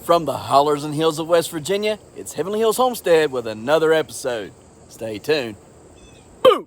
From the hollers and hills of West Virginia, it's Heavenly Hills Homestead with another episode. Stay tuned. Boom!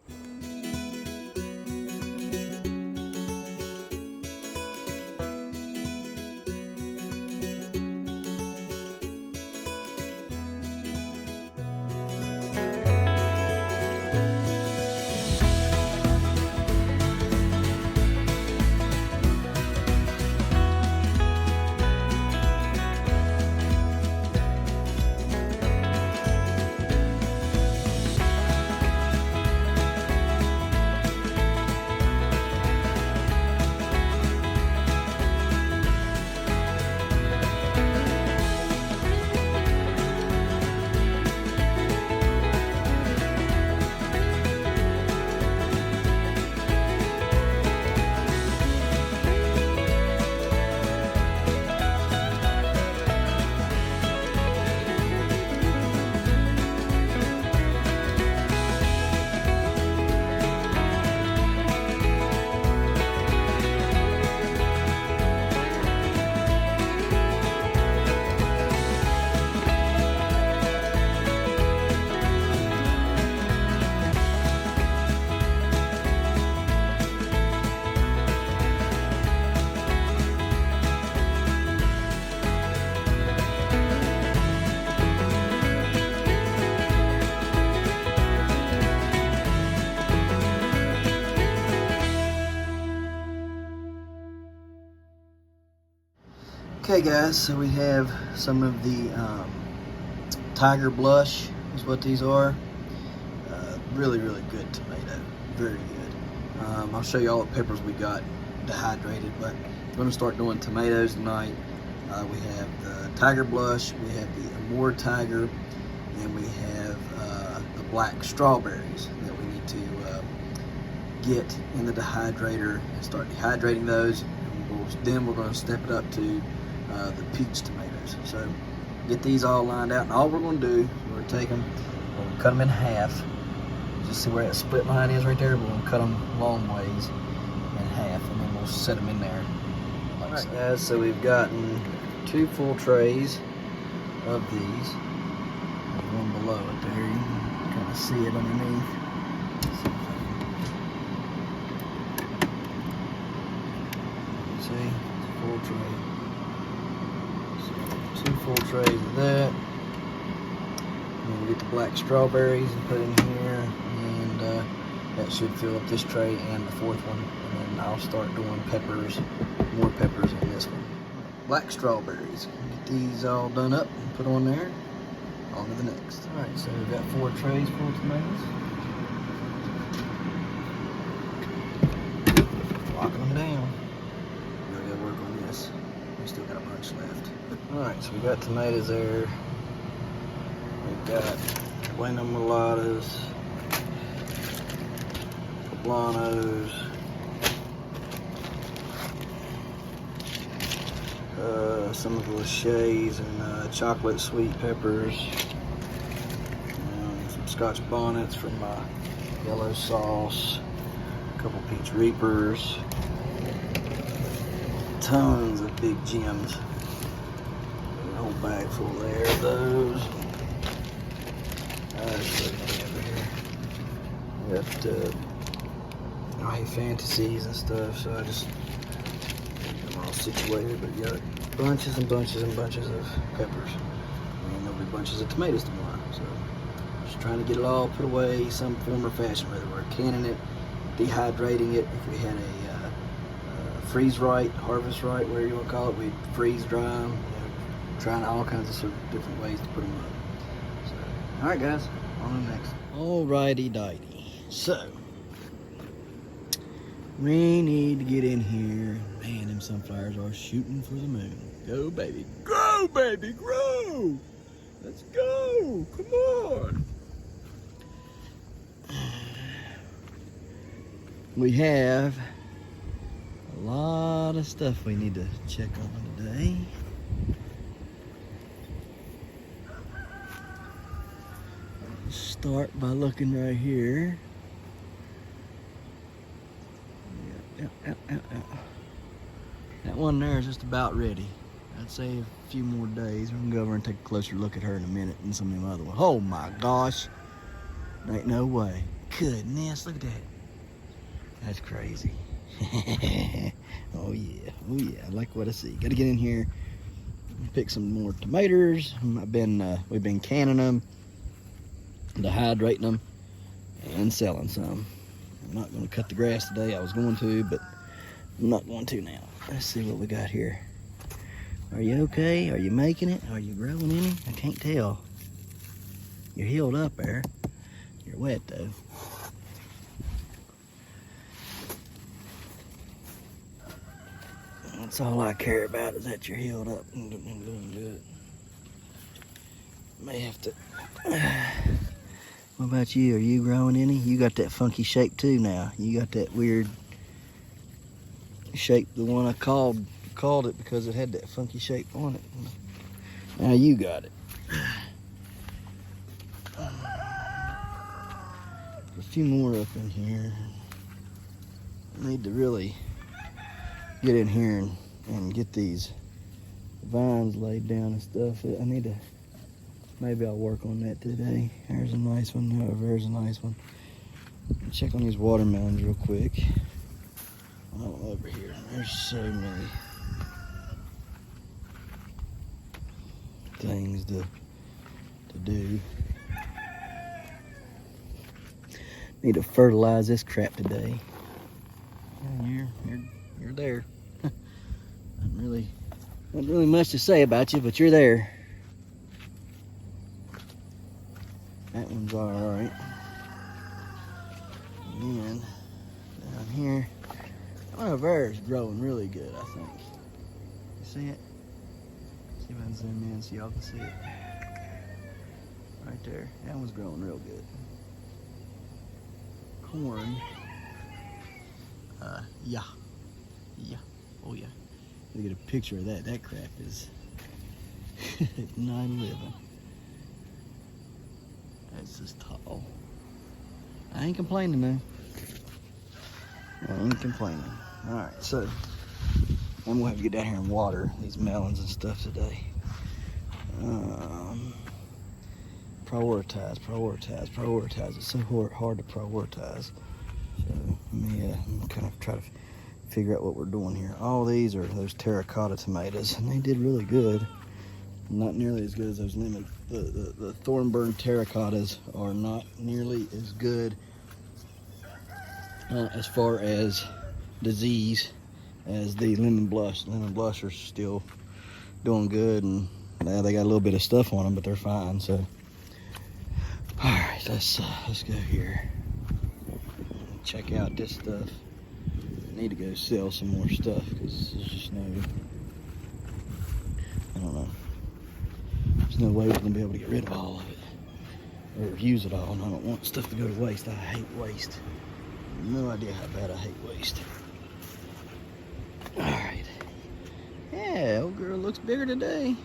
Okay guys, so we have some of the Tiger Blush is what these are. Really good tomato, very good. I'll show you all the peppers we got dehydrated, but we're going to start doing tomatoes tonight. We have the Tiger Blush, we have the Amore Tiger, and we have the black strawberries that we need to get in the dehydrator and start dehydrating those. Then we're going to step it up to the peach tomatoes. So get these all lined out, and all we're going to do is we're going to take them, we're going to cut them in half. Just see where that split line is right there. We're going to cut them long ways in half, and then we'll set them in there. Like all right, guys, so we've gotten 2 full trays of these. There's one below it there. You can kind of see it underneath. See, it's a full tray. So 2 full trays of that. And then we get the black strawberries and put in here, and that should fill up this tray and the 4th one. And then I'll start doing peppers, more peppers in this one. Black strawberries. Get these all done up and put on there. On to the next. All right, so we've got 4 trays full of tomatoes. Locking them down. We gotta work on this. We still got a bunch left. Alright, so we got tomatoes there. We've got Buena Mulatas, Poblanos, some of the Lachey's and chocolate sweet peppers, some Scotch bonnets from my yellow sauce, a couple peach reapers, tons of big gems. A whole bag full there of those. We got high fantasies and stuff, so I just get them all situated. But you got bunches and bunches and bunches of peppers, and there'll be bunches of tomatoes tomorrow. So just trying to get it all put away some form or fashion, whether we're canning it, dehydrating it. If we had a freeze right, harvest right, whatever you want to call it, we'd freeze dry them. You know, trying all kinds of sort of different ways to put them up. So, all right, guys, on to the next. Alrighty, dighty. So we need to get in here. Man, them sunflowers are shooting for the moon. Go, baby. Grow, baby, grow. Let's go. Come on. We have a lot of stuff we need to check on today. Start by looking right here. That one there is just about ready. I'd say a few more days. We're gonna go over and take a closer look at her in a minute and some of them other ones. Oh my gosh. Ain't no way. Goodness, look at that. That's crazy. Oh yeah, oh yeah, I like what I see. Gotta get in here and pick some more tomatoes. We've been canning them, dehydrating them, and selling some. I'm not gonna cut the grass today. I was going to, but I'm not going to now. Let's see what we got here. Are you okay? Are you making it? Are you growing any? I can't tell. You're healed up there. You're wet though. That's all I care about, is that you're healed up and doing good. May have to. What about you? Are you growing any? You got that funky shape too now. You got that weird shape, the one I called it because it had that funky shape on it. Now you got it. A few more up in here. I need to really get in here and get these vines laid down and stuff. I need to, maybe I'll work on that today. There's a nice one. No, there's a nice one. Check on these watermelons real quick. Oh, over here. There's so many things to do. Need to fertilize this crap today. And you're there. Not really much to say about you, but you're there. That one's all right. And then down here, one of ours is growing really good, I think. You see it? See if I can zoom in so y'all can see it. Right there. That one's growing real good. Corn. Yeah. Oh yeah. Look at a picture of that. That crap is not living. That's just tall. I ain't complaining though. I ain't complaining. Alright, so I'm gonna have to get down here and water these melons and stuff today. Prioritize. It's so hard to prioritize. So I'm kind of try to figure out what we're doing here. All these are those terracotta tomatoes, and they did really good. Not nearly as good as those lemon. The thornburn terracottas are not nearly as good as far as disease as the lemon blush. Lemon blush are still doing good, and they got a little bit of stuff on them, but they're fine. So, all right, let's go here. Check out this stuff. I need to go sell some more stuff because there's just no, I don't know. There's no way we're gonna be able to get rid of all of it or use it all, and I don't want stuff to go to waste. I hate waste. No idea how bad I hate waste. All right. Yeah, old girl looks bigger today.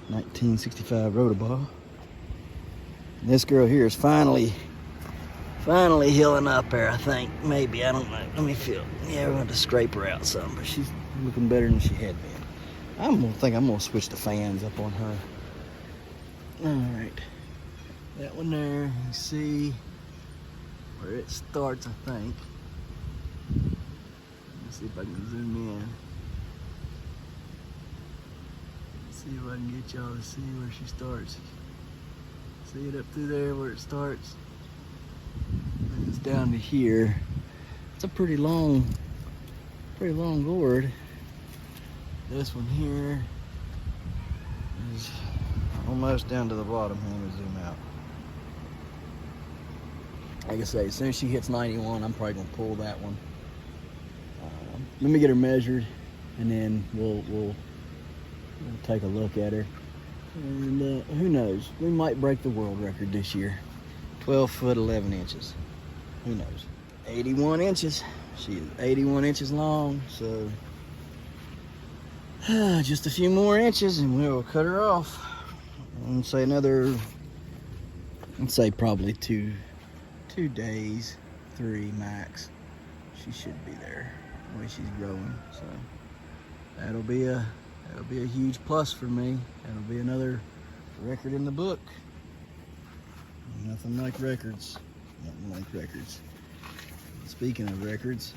1965 Rotoball. This girl here is finally healing up there, I think. Maybe, I don't know. Let me feel. Yeah, we're going to scrape her out some, but she's looking better than she had been. I'm gonna switch the fans up on her. All right. That one there, you see where it starts, I think. Let's see if I can zoom in. See if I can get y'all to see where she starts. See it up through there where it starts? And it's down to here. It's a pretty long gourd. This one here is almost down to the bottom. Let me zoom out. Like I say, as soon as she hits 91, I'm probably gonna pull that one. Let me get her measured, and then we'll take a look at her. And who knows? We might break the world record this year. 12 foot 11 inches. Who knows? 81 inches. She is 81 inches long, so just a few more inches and we'll cut her off. And say another, I'd say probably two days, 3 max. She should be there the way she's growing. So that'll be a huge plus for me. That'll be another record in the book. Nothing like records. Nothing like records. Speaking of records,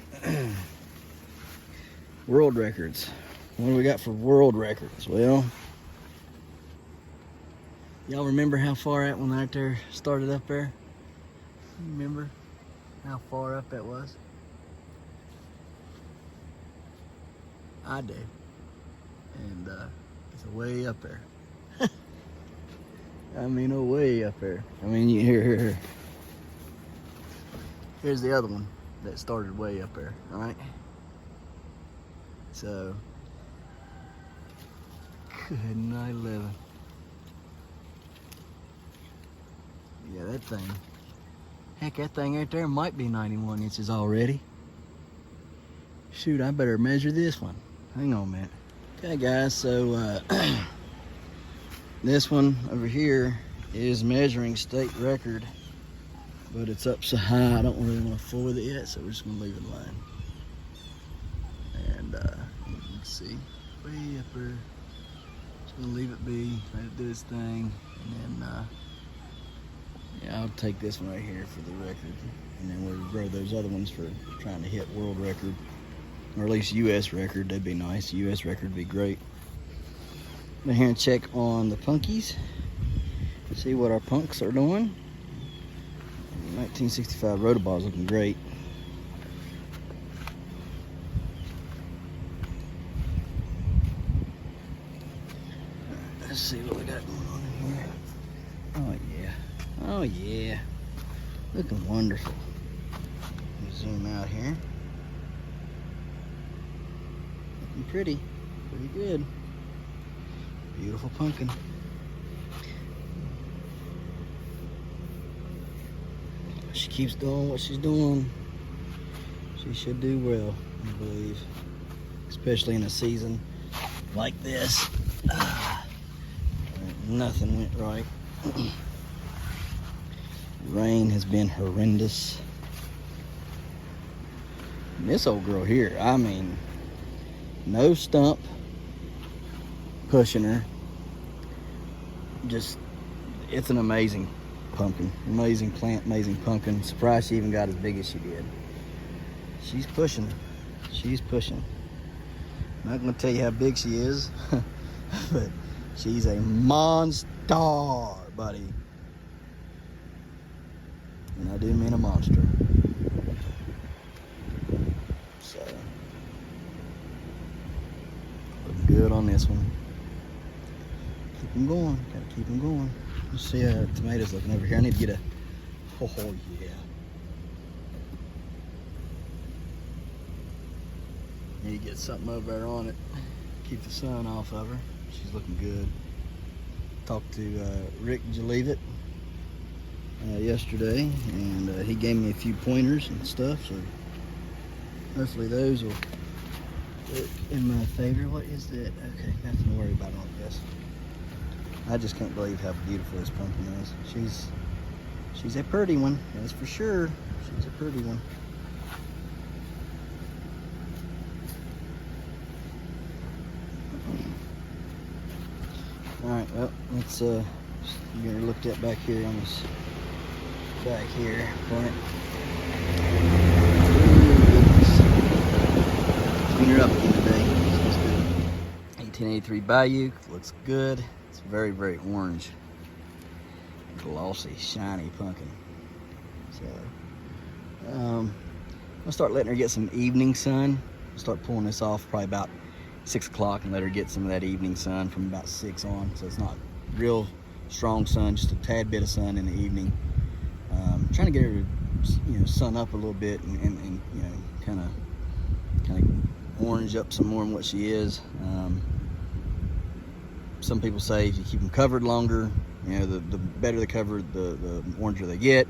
world records. What do we got for world records? Well, y'all remember how far that one right there started up there? Remember how far up that was? I do. And it's way up there. I mean, way up there. I mean, here. Here's the other one that started way up there, all right? So, good night, 11. Yeah, that thing. Heck, that thing right there might be 91 inches already. Shoot, I better measure this one. Hang on a minute. Okay, guys, so this one over here is measuring state record, but it's up so high I don't really want to fool with it yet, so we're just going to leave it alone. And let's see, way up there. Just going to leave it be, let it do its thing, and then yeah, I'll take this one right here for the record, and then we'll grow those other ones for trying to hit world record, or at least US record. That'd be nice. US record would be great. I'm here and check on the punkies, see what our punks are doing. 1965 Rotoball's looking great. Let's see what we got going on in here. Oh yeah. Oh yeah. Looking wonderful. Let me zoom out here. Looking pretty. Pretty good. Beautiful pumpkin. She keeps doing what she's doing. She should do well, I believe. Especially in a season like this. Nothing went right. Rain has been horrendous. And this old girl here, I mean, no stump pushing her. Just, it's an amazing pumpkin. Amazing plant, amazing pumpkin. Surprised she even got as big as she did. She's pushing. She's pushing. I'm not going to tell you how big she is, but she's a monster, buddy. And I do mean a monster. So, looking good on this one. Keep them going. Gotta keep them going. Let's see how tomatoes looking over here. I need to get a, oh yeah. Need to get something over there on it. Keep the sun off of her. She's looking good. Talked to Rick Jalevit yesterday, and he gave me a few pointers and stuff, so hopefully those will work in my favor. What is that? Okay, nothing to worry about on this. I just can't believe how beautiful this pumpkin is. She's a pretty one, that's for sure. She's a pretty one. All right, well, let's get her looked at back here on this back here point. Clean her up again today. 1883 Bayou looks good. It's very, very orange, glossy, shiny pumpkin. So I'll start letting her get some evening sun. I'll start pulling this off probably about 6 o'clock and let her get some of that evening sun from about 6 on. So it's not real strong sun, just a tad bit of sun in the evening. Trying to get her to, sun up a little bit and kind of orange up some more than what she is. Some people say if you keep them covered longer, the better the cover, the oranger they get.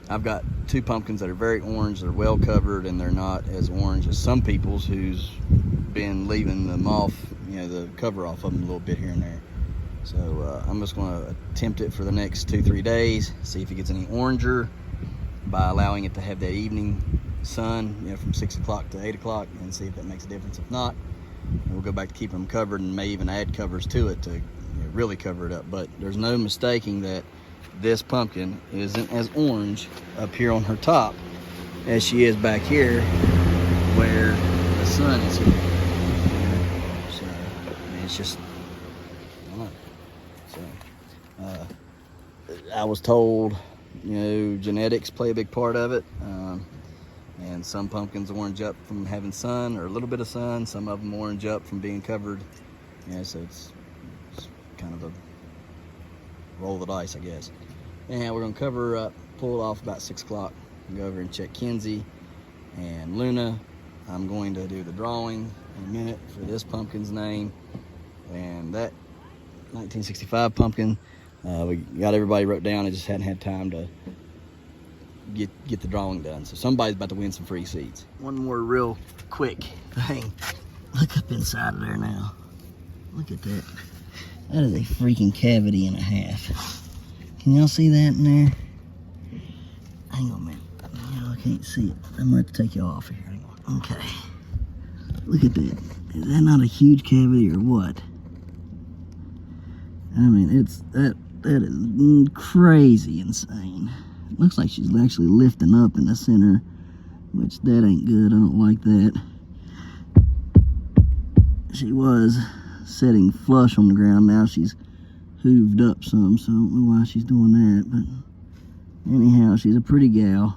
I've got 2 pumpkins that are very orange. They're well covered and they're not as orange as some people's who's been leaving them off, the cover off of them a little bit here and there. So I'm just going to attempt it for the next 2-3 days, see if it gets any oranger by allowing it to have that evening sun, from 6 o'clock to 8 o'clock, and see if that makes a difference. If not, we'll go back to keep them covered and may even add covers to it to really cover it up. But there's no mistaking that this pumpkin isn't as orange up here on her top as she is back here where the sun is here. So it's just, I don't know. So I was told, genetics play a big part of it. And some pumpkins orange up from having sun or a little bit of sun. Some of them orange up from being covered. So it's kind of a roll of the dice, I guess. And we're gonna cover her up, pull it off about 6 o'clock, and go over and check Kinsey and Luna. I'm going to do the drawing in a minute for this pumpkin's name. And that 1965 pumpkin, we got everybody wrote down. I just hadn't had time to get the drawing done. So somebody's about to win some free seeds. One more real quick thing. Look up inside of there now. Look at that. That is a freaking cavity and a half. Can y'all see that in there? Hang on a minute. Y'all can't see it. I'm going to have to take y'all off here. Hang on. Okay. Look at that. Is that not a huge cavity or what? I mean, that is crazy insane. It looks like she's actually lifting up in the center, which that ain't good. I don't like that. She was sitting flush on the ground. Now she's hooved up some, so I don't know why she's doing that. But anyhow, she's a pretty gal,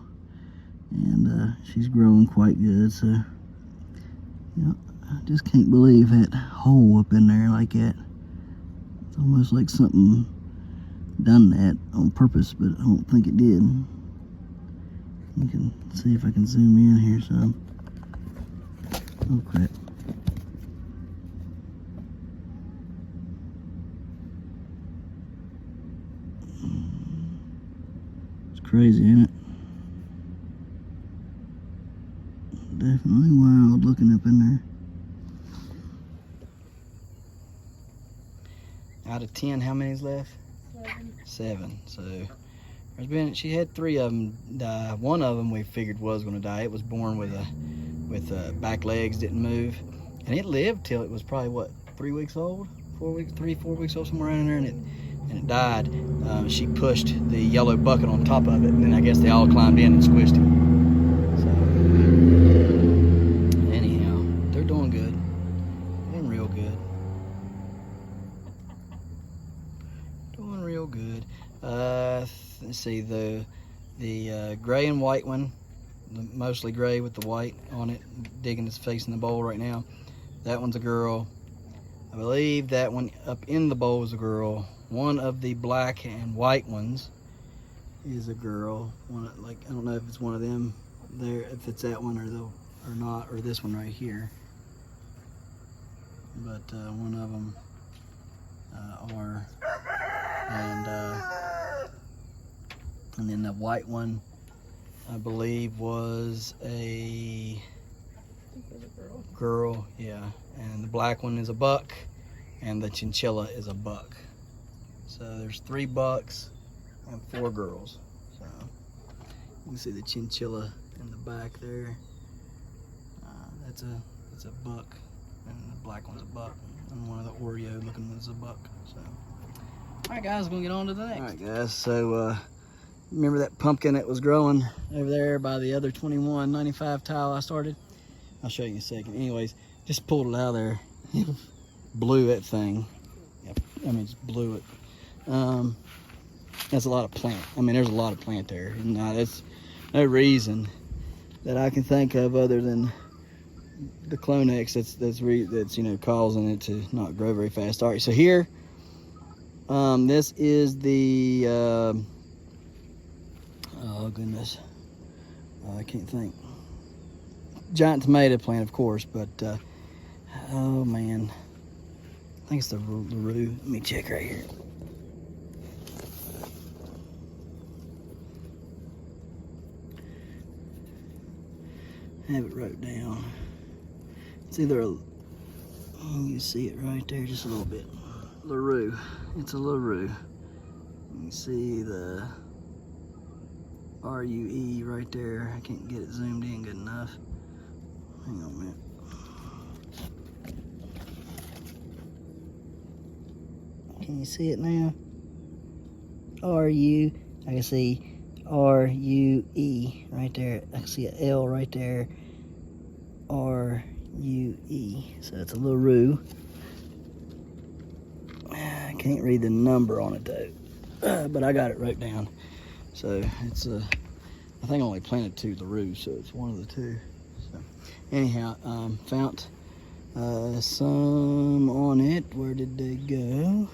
and she's growing quite good. So, I just can't believe that hole up in there like that. It's almost like something done that on purpose, but I don't think it did. You can see if I can zoom in here some. Oh crap. It's crazy, ain't it? Definitely wild looking up in there. Out of 10, how many's left? 7. So she had 3 of them die. One of them we figured was going to die. It was born with back legs, didn't move, and it lived till it was probably what, 3 weeks old, 4 weeks old, somewhere around there, and it died. She pushed the yellow bucket on top of it, and then I guess they all climbed in and squished it. So anyhow, they're doing good, doing real good. Real good. Let's see, the gray and white one, mostly gray with the white on it, digging its face in the bowl right now. That one's a girl. I believe that one up in the bowl is a girl. One of the black and white ones is a girl. I don't know if it's one of them there, if it's that one or not, or this one right here. But one of them are. And then the white one, I believe, was a girl, yeah. And the black one is a buck, and the chinchilla is a buck. So there's 3 bucks and 4 girls. So you can see the chinchilla in the back there. That's a buck, and the black one's a buck, and one of the Oreo looking ones is a buck. So. All right, guys, we're gonna get on to the next. All right, guys, so remember that pumpkin that was growing over there by the other 2195 tile I started? I'll show you in a second. Anyways, just pulled it out of there. Blew that thing. I mean, just blew it. That's a lot of plant. I mean, there's a lot of plant there. No, that's no reason that I can think of other than the Clonex that's causing it to not grow very fast. All right, so here. This is the, oh goodness, I can't think. Giant tomato plant, of course, but, oh man, I think it's the LaRue. Let me check right here. I have it wrote down. It's either you see it right there just a little bit. LaRue. It's a LaRue. You can see the RUE right there. I can't get it zoomed in good enough. Hang on a minute. Can you see it now? R-U, I can see R-U-E right there. I can see an L right there. R-U-E. So it's a little rue. I can't read the number on it though, but I got it wrote down. So it's I think I only planted 2 LaRue, so it's one of the 2. So anyhow, found some on it. Where did they go?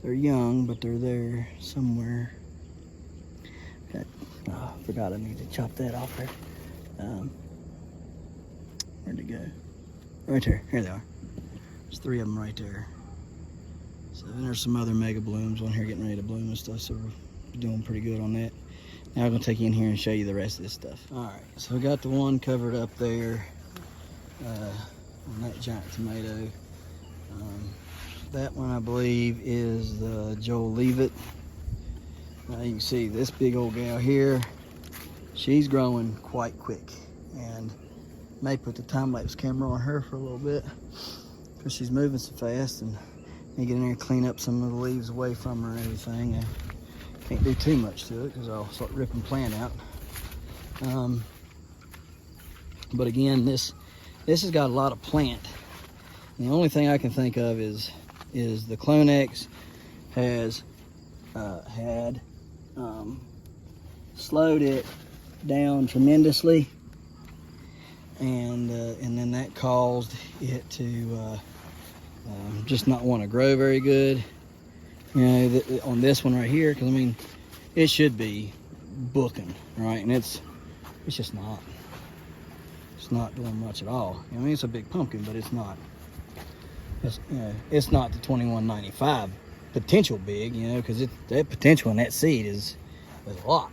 They're young, but they're there somewhere. Okay. Oh, I forgot I need to chop that off there. Where'd it go? Right there. Here they are. There's 3 of them right there. So then there's some other mega blooms on here getting ready to bloom and stuff, so we're doing pretty good on that. Now I'm gonna take you in here and show you the rest of this stuff. All right, so we got the one covered up there on that giant tomato. That one I believe is the Joel Leave It. Now you can see this big old gal here, she's growing quite quick, and may put the time-lapse camera on her for a little bit because she's moving so fast, and you get in there and clean up some of the leaves away from her and everything. I can't do too much to it because I'll start ripping plant out. But again, this has got a lot of plant. And the only thing I can think of is the Clonex has had slowed it down tremendously, and then that caused it to just not want to grow very good. You know, on this one right here, because I mean, it should be booking, right? And it's just not. It's not doing much at all. I mean, it's a big pumpkin, but it's not. It's not the 2195 potential big, you know, because that potential in that seed is a lot.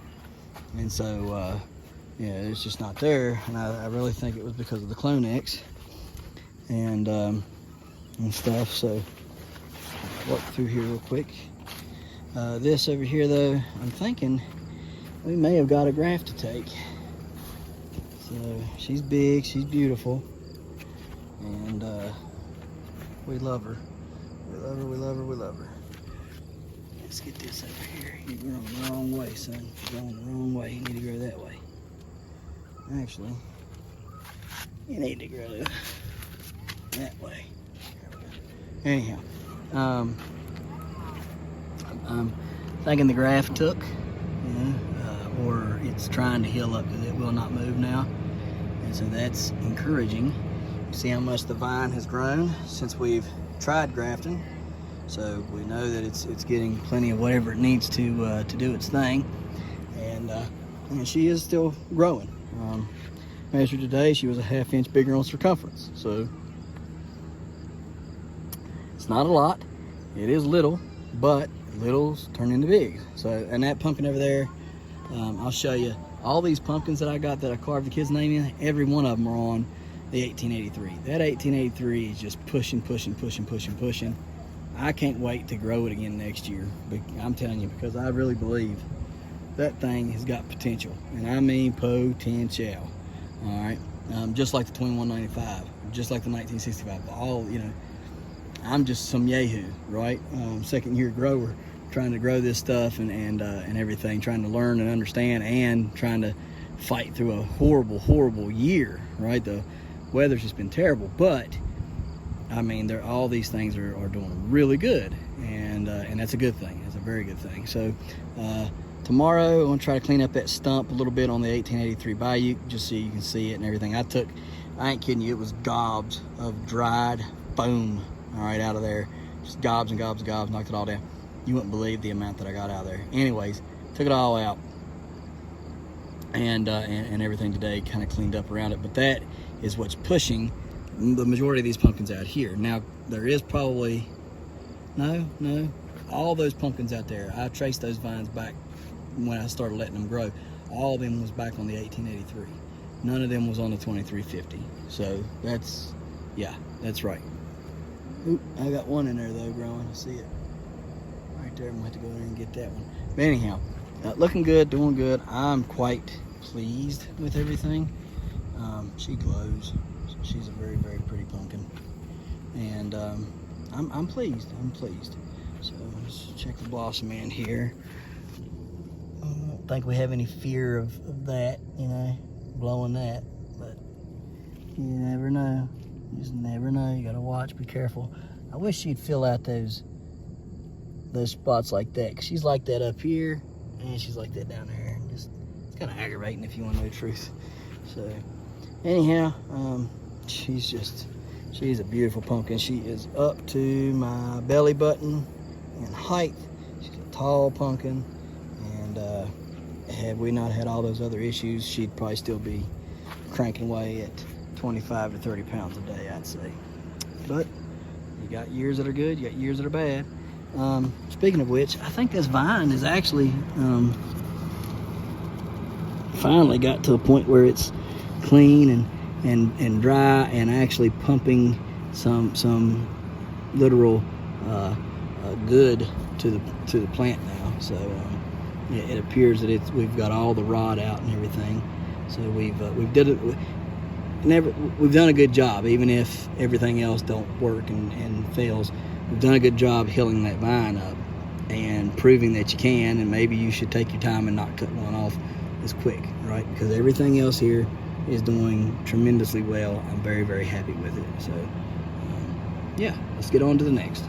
And so, yeah, it's just not there. And I really think it was because of the Clonex and stuff. So I'll walk through here real quick. This over here, though, I'm thinking we may have got a graft to take. So she's big, she's beautiful, and we love her. We love her, we love her, we love her. Let's get this over here. You're going the wrong way, son. You're going the wrong way. You need to grow that way. Actually, you need to grow that way. Anyhow, I'm thinking the graft took, you know, or it's trying to heal up because it will not move now. And so that's encouraging. See how much the vine has grown since we've tried grafting. So we know that it's getting plenty of whatever it needs to do its thing. And she is still growing. Measured today, she was a 1/2 inch bigger on circumference. So it's not a lot. It is little, but littles turn into bigs. So, and that pumpkin over there, I'll show you. All these pumpkins that I got that I carved the kid's name in, every one of them are on the 1883. That 1883 is just pushing, pushing, pushing, pushing, pushing. I can't wait to grow it again next year. But I'm telling you, because I really believe that thing has got potential. And I mean potential. All right. Just like the 2195, just like the 1965. All, you know, I'm just some yahoo, right? Second year grower, trying to grow this stuff and everything, trying to learn and understand, and trying to fight through a horrible, horrible year, right? The weather's just been terrible, but I mean, all these things are doing really good, and that's a good thing. It's a very good thing. So tomorrow I'm gonna try to clean up that stump a little bit on the 1883 Bayou, just so you can see it and everything. I ain't kidding you, it was gobs of dried foam, all right, out of there. Just gobs and gobs and gobs, knocked it all down. You wouldn't believe the amount that I got out of there. Anyways, took it all out, and everything today, kind of cleaned up around it. But that is what's pushing the majority of these pumpkins out here. Now, there is probably, no, all those pumpkins out there, I traced those vines back when I started letting them grow. All of them was back on the 1883. None of them was on the 2350. So that's, yeah, that's right. Oop, I got one in there though growing, I see it. Right there, I'm gonna have to go there and get that one. But anyhow, looking good, doing good. I'm quite pleased with everything. She glows. She's a very, very pretty pumpkin. And I'm pleased. I'm pleased. So let's check the blossom in here. I don't think we have any fear of that, you know, blowing that, but you never know. You just never know. You gotta watch, be careful. I wish she'd fill out those spots like that, because she's like that up here and she's like that down there. Just, it's kind of aggravating if you want to know the truth. So anyhow, she's a beautiful pumpkin. She is up to my belly button in height. She's a tall pumpkin, and had we not had all those other issues, she'd probably still be cranking away at 25 to 30 pounds a day, I'd say. But you got years that are good, you got years that are bad. Speaking of which, I think this vine is actually finally got to a point where it's clean and dry, and actually pumping some literal good to the plant now. So it appears that we've got all the rod out and everything. So we've done a good job, even if everything else don't work and fails. We've done a good job healing that vine up and proving that you can, and maybe you should take your time and not cut one off as quick, right? Because everything else here is doing tremendously well. I'm very, very happy with it. So yeah, let's get on to the next.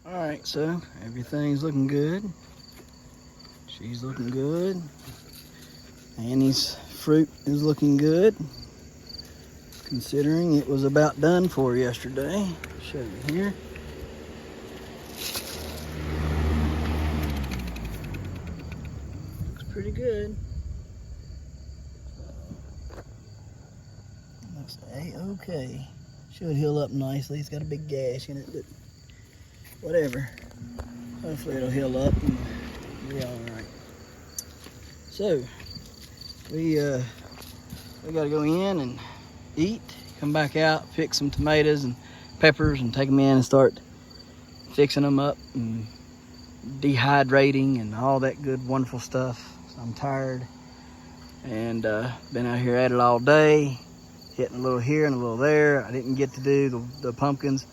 All right, so everything's looking good. She's looking good. Annie's fruit is looking good, considering it was about done for yesterday. Show you here. Looks pretty good. Looks a-okay. Should heal up nicely. It's got a big gash in it, but whatever. Hopefully it'll heal up and be all right. So we got to go in and eat, come back out, pick some tomatoes and peppers and take them in and start fixing them up and dehydrating and all that good, wonderful stuff. So I'm tired and been out here at it all day, hitting a little here and a little there. I didn't get to do the pumpkins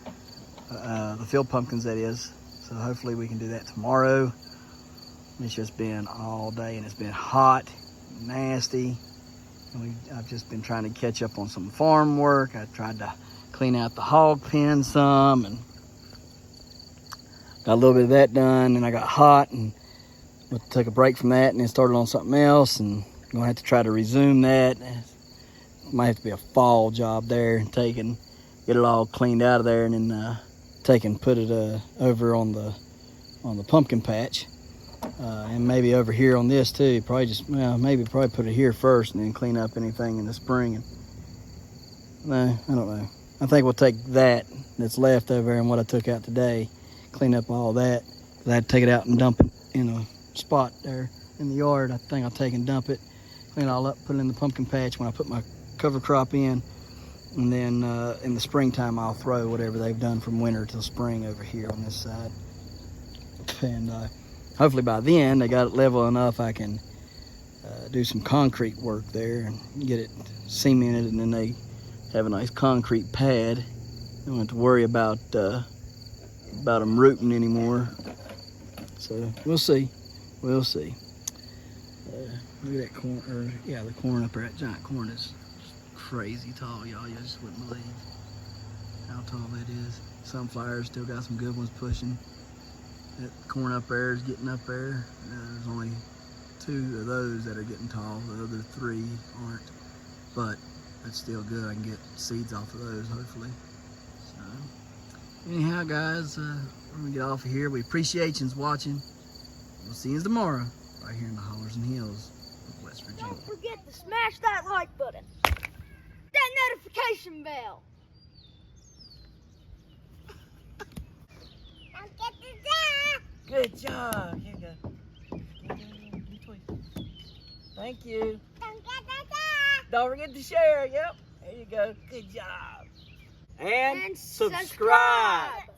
the field pumpkins, that is. So hopefully we can do that tomorrow. It's just been all day and it's been hot, nasty. And I've just been trying to catch up on some farm work. I tried to clean out the hog pen some and got a little bit of that done. And I got hot and took a break from that and then started on something else. And I'm gonna have to try to resume that. Might have to be a fall job there and get it all cleaned out of there and then put it over on the pumpkin patch. And maybe over here on this too. Probably put it here first and then clean up anything in the spring. No, I don't know. I think we'll take that's left over and what I took out today, clean up all that. I had to take it out and dump it in a spot there in the yard. I think I'll take and dump it, clean it all up, put it in the pumpkin patch when I put my cover crop in. And then in the springtime, I'll throw whatever they've done from winter till spring over here on this side. And hopefully by then they got it level enough I can do some concrete work there and get it cemented, and then they have a nice concrete pad. Don't have to worry about them rooting anymore. So we'll see. We'll see. Look at that corn, the corn up there. That giant corn is crazy tall, y'all. You just wouldn't believe how tall that is. Sunflowers still got some good ones pushing. That corn up there is getting up there. There's only 2 of those that are getting tall. The other 3 aren't. But that's still good. I can get seeds off of those, hopefully. So, anyhow, guys, we're going to get off of here. We appreciate you watching. We'll see you tomorrow, right here in the hollers and hills of West Virginia. Don't forget to smash that like button. That notification bell. Good job. Here you go. Thank you. Don't forget to share. Yep. There you go. Good job. And subscribe.